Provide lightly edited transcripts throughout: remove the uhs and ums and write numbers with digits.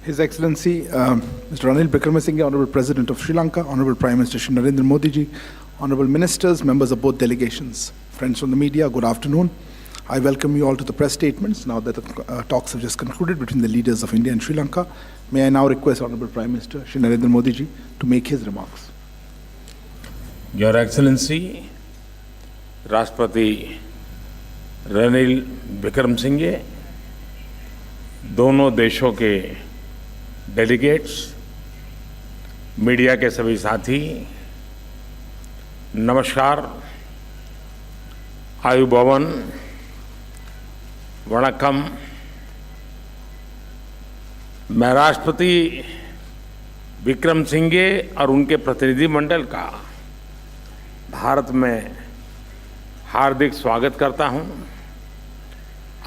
His Excellency Mr. Ranil Wickremesighe, Honorable President of Sri Lanka, Honorable Prime Minister Shri Narendra Modi ji, Honorable Ministers, members of both delegations, friends from the media, good afternoon. I welcome you all to the press statements now that the talks have just concluded between the leaders of India and Sri Lanka. May I now request Honorable Prime Minister Shri Narendra Modi ji to make his remarks. Your Excellency, राष्ट्रपति रनिल विक्रमसिंघे, दोनों देशों के delegates, media के सभी साथी, नमस्कार, आयुभवन, वणक्कम। मैं राष्ट्रपति विक्रमसिंघे और उनके प्रतिनिधिमंडल का भारत में हार्दिक स्वागत करता हूं।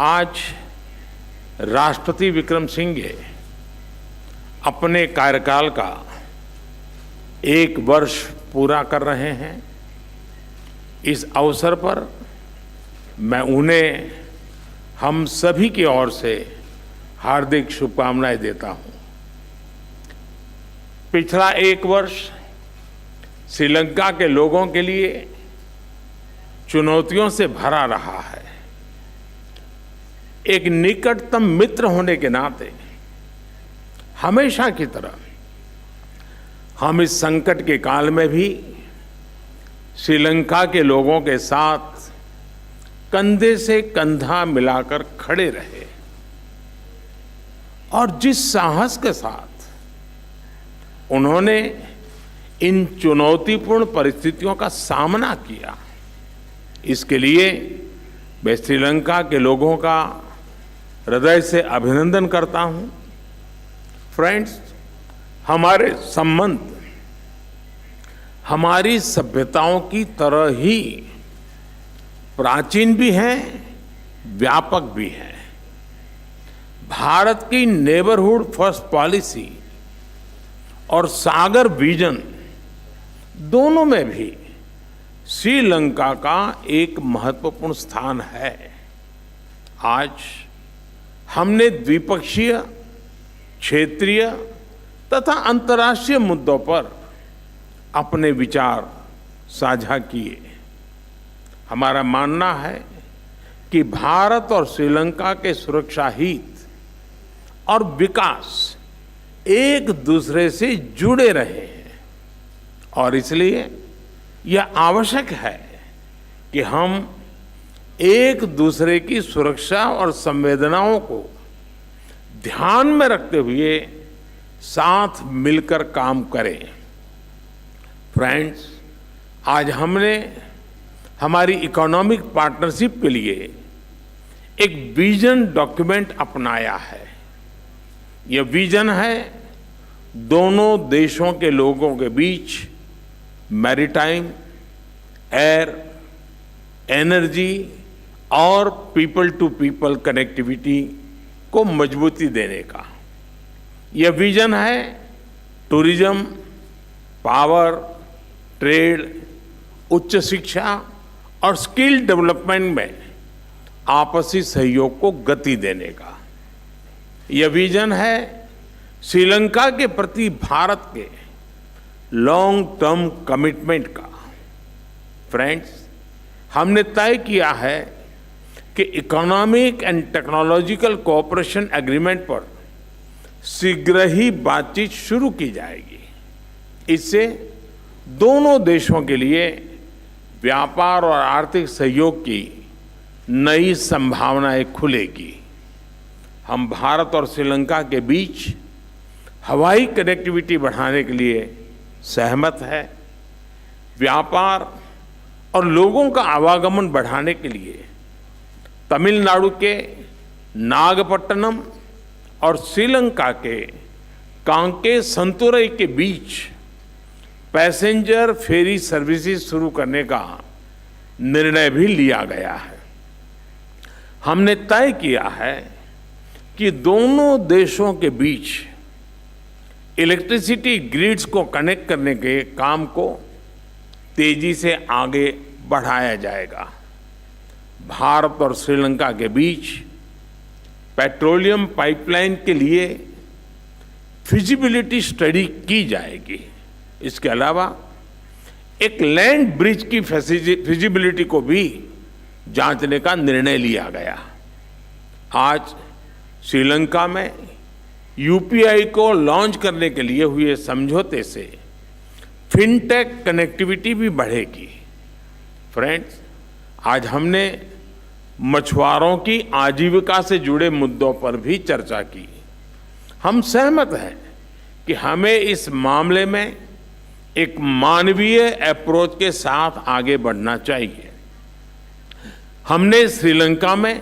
आज राष्ट्रपति विक्रमसिंघे अपने कार्यकाल का 1 वर्ष पूरा कर रहे हैं। इस अवसर पर मैं उन्हें हम सभी की ओर से हार्दिक शुभकामनाएं देता हूं। पिछला 1 वर्ष श्रीलंका के लोगों के लिए चुनौतियों से भरा रहा है। एक निकटतम मित्र होने के नाते हमेशा की तरह हम इस संकट के काल में भी श्रीलंका के लोगों के साथ कंधे से कंधा मिलाकर खड़े रहे और जिस साहस के साथ उन्होंने इन चुनौतीपूर्ण परिस्थितियों का सामना किया, इसके लिए मैं श्रीलंका के लोगों का हृदय से अभिनंदन करता हूं। फ्रेंड्स, हमारे संबंध हमारी सभ्यताओं की तरह ही प्राचीन भी हैं, व्यापक भी हैं। भारत की नेबरहुड फर्स्ट पॉलिसी और सागर विजन दोनों में भी श्रीलंका का एक महत्वपूर्ण स्थान है। आज हमने द्विपक्षीय, क्षेत्रीय तथा अंतर्राष्ट्रीय मुद्दों पर अपने विचार साझा किए। हमारा मानना है कि भारत और श्रीलंका के सुरक्षा हित और विकास एक दूसरे से जुड़े रहे हैं और इसलिए यह आवश्यक है कि हम एक दूसरे की सुरक्षा और संवेदनाओं को ध्यान में रखते हुए साथ मिलकर काम करें। फ्रेंड्स, आज हमने हमारी इकोनॉमिक पार्टनरशिप के लिए एक विजन डॉक्यूमेंट अपनाया है। यह विजन है दोनों देशों के लोगों के बीच मैरीटाइम, एयर, एनर्जी और पीपल टू पीपल कनेक्टिविटी को मजबूती देने का। यह विजन है टूरिज्म, पावर, ट्रेड, उच्च शिक्षा और स्किल डेवलपमेंट में आपसी सहयोग को गति देने का। यह विजन है श्रीलंका के प्रति भारत के लॉन्ग टर्म कमिटमेंट का। फ्रेंड्स, हमने तय किया है कि economic and technological cooperation agreement पर शीघ्र ही बातचीत शुरू की जाएगी। इससे दोनों देशों के लिए व्यापार और आर्थिक सहयोग की नई संभावनाएं खुलेगी। हम भारत और श्रीलंका के बीच हवाई कनेक्टिविटी बढ़ाने के लिए सहमत है। व्यापार और लोगों का आवागमन बढ़ाने के लिए तमिलनाडु के नागपट्टनम और श्रीलंका के कांके संतुरई के बीच पैसेंजर फेरी सर्विसेज शुरू करने का निर्णय भी लिया गया है। हमने तय किया है कि दोनों देशों के बीच इलेक्ट्रिसिटी ग्रिड्स को कनेक्ट करने के काम को तेजी से आगे बढ़ाया जाएगा। भारत और श्रीलंका के बीच पेट्रोलियम पाइपलाइन के लिए फिजिबिलिटी स्टडी की जाएगी। इसके अलावा एक लैंड ब्रिज की फिजिबिलिटी को भी जांचने का निर्णय लिया गया। आज श्रीलंका में यूपीआई को लॉन्च करने के लिए हुए समझौते से फिनटेक कनेक्टिविटी भी बढ़ेगी। फ्रेंड्स, आज हमने मछुआरों की आजीविका से जुड़े मुद्दों पर भी चर्चा की। हम सहमत हैं कि हमें इस मामले में एक मानवीय अप्रोच के साथ आगे बढ़ना चाहिए। हमने श्रीलंका में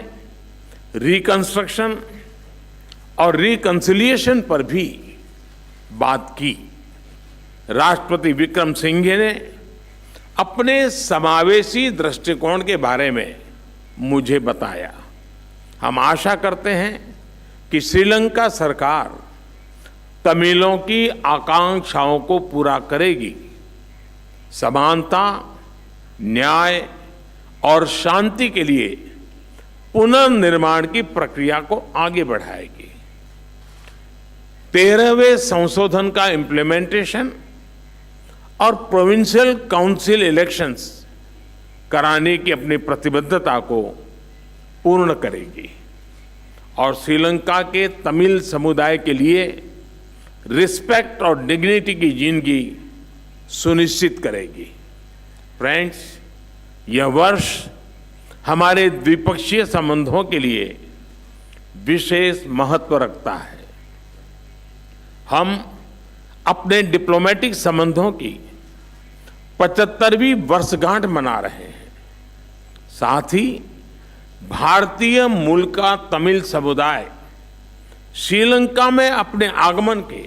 रिकंस्ट्रक्शन और रिकंसिलिएशन पर भी बात की। राष्ट्रपति विक्रमसिंघे ने अपने समावेशी दृष्टिकोण के बारे में मुझे बताया। हम आशा करते हैं कि श्रीलंका सरकार तमिलों की आकांक्षाओं को पूरा करेगी, समानता, न्याय और शांति के लिए पुनर्निर्माण की प्रक्रिया को आगे बढ़ाएगी। 13वें संशोधन का इम्प्लीमेंटेशन और प्रोविंशियल काउंसिल इलेक्शंस कराने की अपनी प्रतिबद्धता को पूर्ण करेगी और श्रीलंका के तमिल समुदाय के लिए रिस्पेक्ट और डिग्निटी की जिंदगी सुनिश्चित करेगी। फ्रेंड्स, यह वर्ष हमारे द्विपक्षीय संबंधों के लिए विशेष महत्व रखता है। हम अपने डिप्लोमेटिक संबंधों की 75वीं वर्षगांठ मना रहे हैं। साथ ही भारतीय मूल का तमिल समुदाय श्रीलंका में अपने आगमन के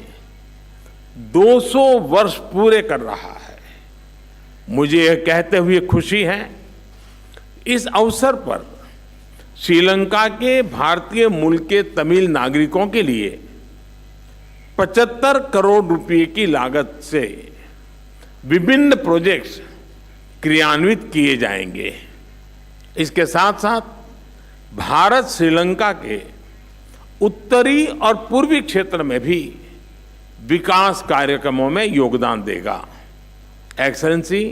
200 वर्ष पूरे कर रहा है। मुझे यह कहते हुए खुशी है, इस अवसर पर श्रीलंका के भारतीय मूल के तमिल नागरिकों के लिए 75 करोड़ रुपए की लागत से विभिन्न प्रोजेक्ट्स क्रियान्वित किए जाएंगे। इसके साथ साथ भारत श्रीलंका के उत्तरी और पूर्वी क्षेत्र में भी विकास कार्यक्रमों में योगदान देगा। एक्सेलेंसी,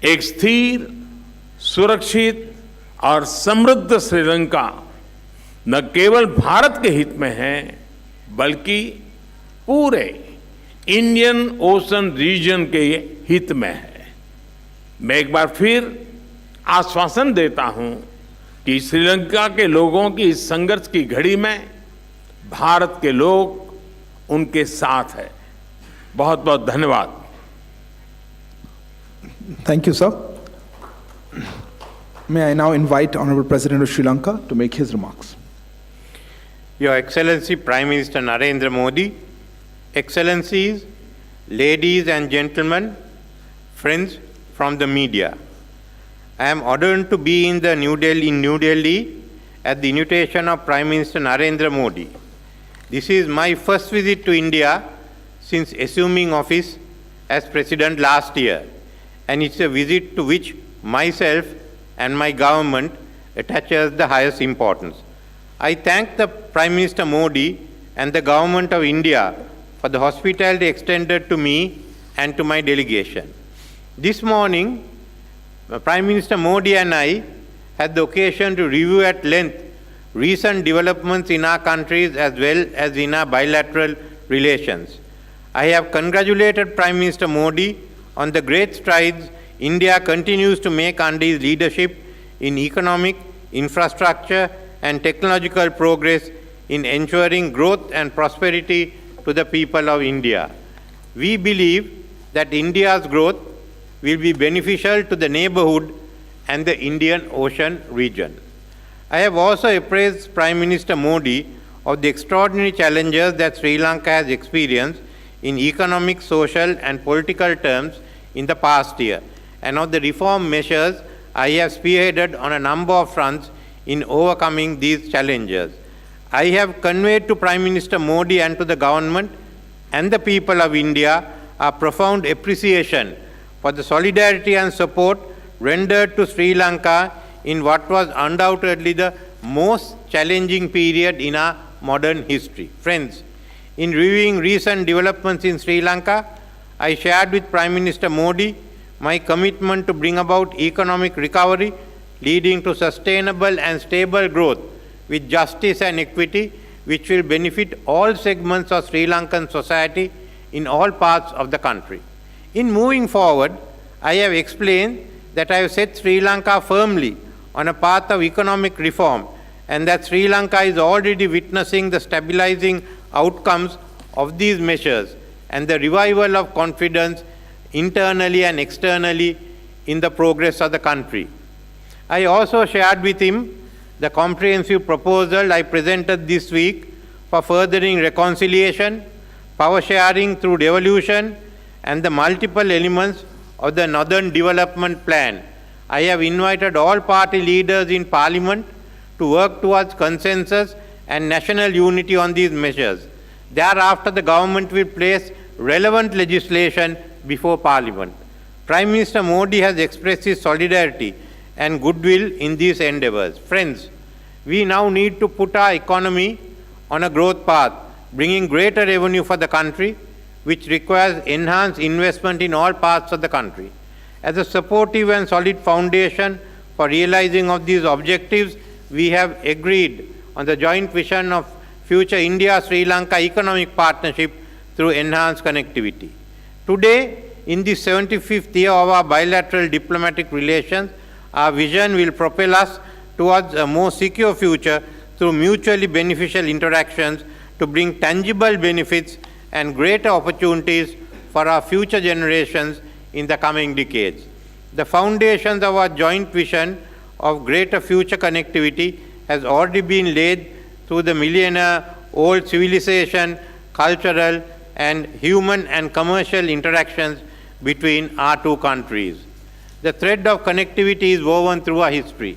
एक स्थिर, सुरक्षित और समृद्ध श्रीलंका न केवल भारत के हित में है बल्कि पूरे इंडियन ओशन रीजन के हित में है। मैं एक बार फिर आश्वासन देता हूं कि श्रीलंका के लोगों की इस संघर्ष की घड़ी में भारत के लोग उनके साथ है। बहुत बहुत धन्यवाद। Thank you, sir. May I now invite Honorable President of Sri Lanka to make his remarks. Your Excellency Prime Minister Narendra Modi, Excellencies, ladies and gentlemen, friends from the media. I am honored to be in New Delhi at the invitation of Prime Minister Narendra Modi. This is my first visit to India since assuming office as President last year, and it's a visit to which myself and my government attaches the highest importance. I thank the Prime Minister Modi and the Government of India for the hospitality extended to me and to my delegation. This morning, Prime Minister Modi and I had the occasion to review at length recent developments in our countries as well as in our bilateral relations. I have congratulated Prime Minister Modi on the great strides India continues to make under his leadership in economic, infrastructure, and technological progress in ensuring growth and prosperity to the people of India. We believe that India's growth will be beneficial to the neighborhood and the Indian Ocean region. I have also appraised Prime Minister Modi of the extraordinary challenges that Sri Lanka has experienced in economic, social, and political terms in the past year, and of the reform measures I have spearheaded on a number of fronts in overcoming these challenges. I have conveyed to Prime Minister Modi and to the government and the people of India a profound appreciation for the solidarity and support rendered to Sri Lanka in what was undoubtedly the most challenging period in our modern history. Friends, In reviewing recent developments in Sri Lanka, I shared with Prime Minister Modi my commitment to bring about economic recovery leading to sustainable and stable growth with justice and equity, which will benefit all segments of Sri Lankan society in all parts of the country. In moving forward, I have explained that I have set Sri Lanka firmly on a path of economic reform and that Sri Lanka is already witnessing the stabilizing outcomes of these measures and the revival of confidence internally and externally in the progress of the country. I also shared with him the comprehensive proposal I presented this week for furthering reconciliation, power sharing through devolution, and the multiple elements of the Northern Development Plan. I have invited all party leaders in Parliament to work towards consensus and national unity on these measures. Thereafter, the government will place relevant legislation before Parliament. Prime Minister Modi has expressed his solidarity and goodwill in these endeavours. Friends, we now need to put our economy on a growth path, bringing greater revenue for the country, which requires enhanced investment in all parts of the country. As a supportive and solid foundation for realizing of these objectives, we have agreed on the joint vision of future India-Sri Lanka economic partnership through enhanced connectivity. Today, in the 75th year of our bilateral diplomatic relations, our vision will propel us towards a more secure future through mutually beneficial interactions to bring tangible benefits and greater opportunities for our future generations in the coming decades. The foundations of our joint vision of greater future connectivity has already been laid through the millennia-old civilization, cultural, and human and commercial interactions between our two countries. The thread of connectivity is woven through our history.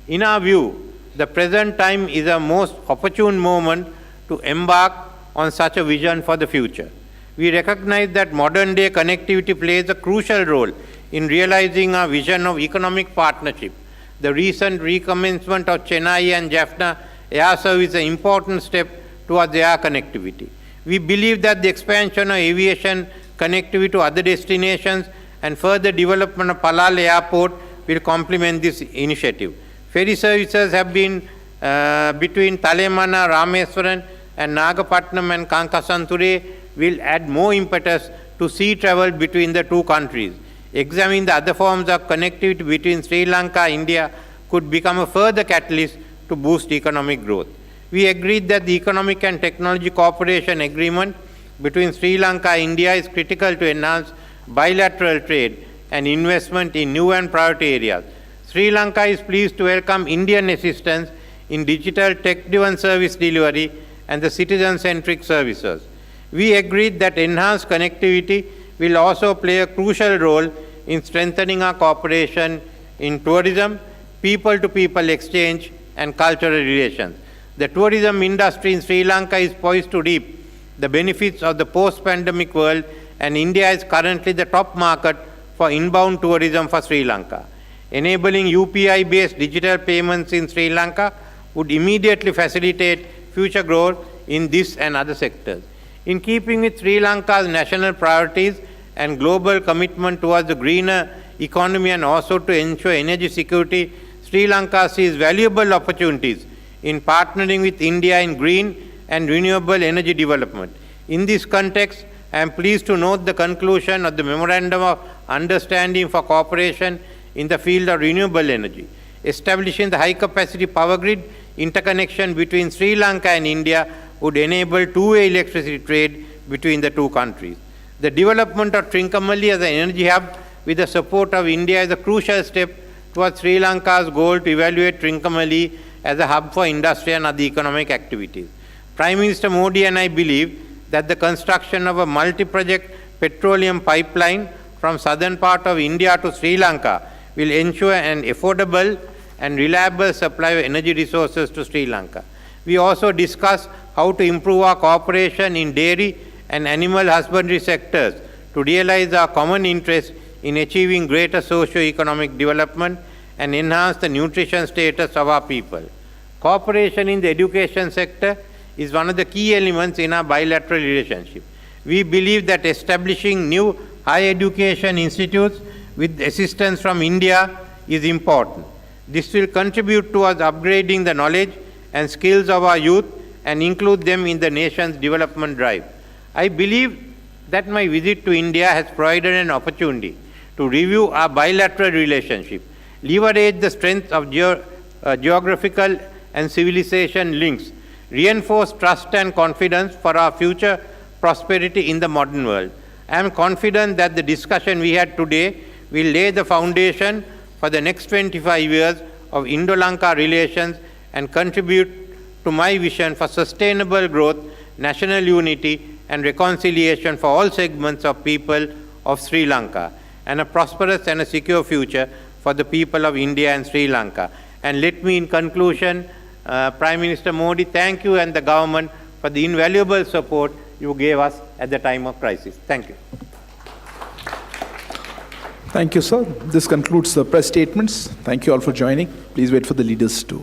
In our view, the present time is a most opportune moment to embark on such a vision for the future. We recognize that modern-day connectivity plays a crucial role in realizing our vision of economic partnership. The recent recommencement of Chennai and Jaffna air service is an important step towards air connectivity. We believe that the expansion of aviation connectivity to other destinations and further development of Palal Airport will complement this initiative. Ferry services have been between Talemana, Rameswaram, and Nagapatnam and Kankasanture will add more impetus to sea travel between the two countries. Examining the other forms of connectivity between Sri Lanka and India could become a further catalyst to boost economic growth. We agreed that the Economic and Technology Cooperation Agreement between Sri Lanka and India is critical to enhance bilateral trade and investment in new and priority areas. Sri Lanka is pleased to welcome Indian assistance in digital tech-driven service delivery and the citizen-centric services. We agreed that enhanced connectivity will also play a crucial role in strengthening our cooperation in tourism, people-to-people exchange, and cultural relations. The tourism industry in Sri Lanka is poised to reap the benefits of the post-pandemic world, and India is currently the top market for inbound tourism for Sri Lanka. Enabling UPI-based digital payments in Sri Lanka would immediately facilitate future growth in this and other sectors. In keeping with Sri Lanka's national priorities and global commitment towards the greener economy and also to ensure energy security, Sri Lanka sees valuable opportunities in partnering with India in green and renewable energy development. In this context, I am pleased to note the conclusion of the Memorandum of Understanding for Cooperation in the field of renewable energy. Establishing the high-capacity power grid interconnection between Sri Lanka and India would enable two-way electricity trade between the two countries. The development of Trincomalee as an energy hub with the support of India is a crucial step towards Sri Lanka's goal to evaluate Trincomalee as a hub for industry and other economic activities. Prime Minister Modi and I believe that the construction of a multi-project petroleum pipeline from southern part of India to Sri Lanka will ensure an affordable and reliable supply of energy resources to Sri Lanka. We also discussed how to improve our cooperation in dairy and animal husbandry sectors to realize our common interest in achieving greater socio-economic development and enhance the nutrition status of our people. Cooperation in the education sector is one of the key elements in our bilateral relationship. We believe that establishing new higher education institutes with assistance from India is important. This will contribute towards upgrading the knowledge and skills of our youth and include them in the nation's development drive. I believe that my visit to India has provided an opportunity to review our bilateral relationship, leverage the strength of geographical and civilization links, reinforce trust and confidence for our future prosperity in the modern world. I am confident that the discussion we had today will lay the foundation for the next 25 years of Indo-Lanka relations and contribute to my vision for sustainable growth, national unity, and reconciliation for all segments of people of Sri Lanka, and a prosperous and a secure future for the people of India and Sri Lanka. And let me, in conclusion, Prime Minister Modi, thank you and the government for the invaluable support you gave us at the time of crisis. Thank you. Thank you, sir. This concludes the press statements. Thank you all for joining. Please wait for the leaders to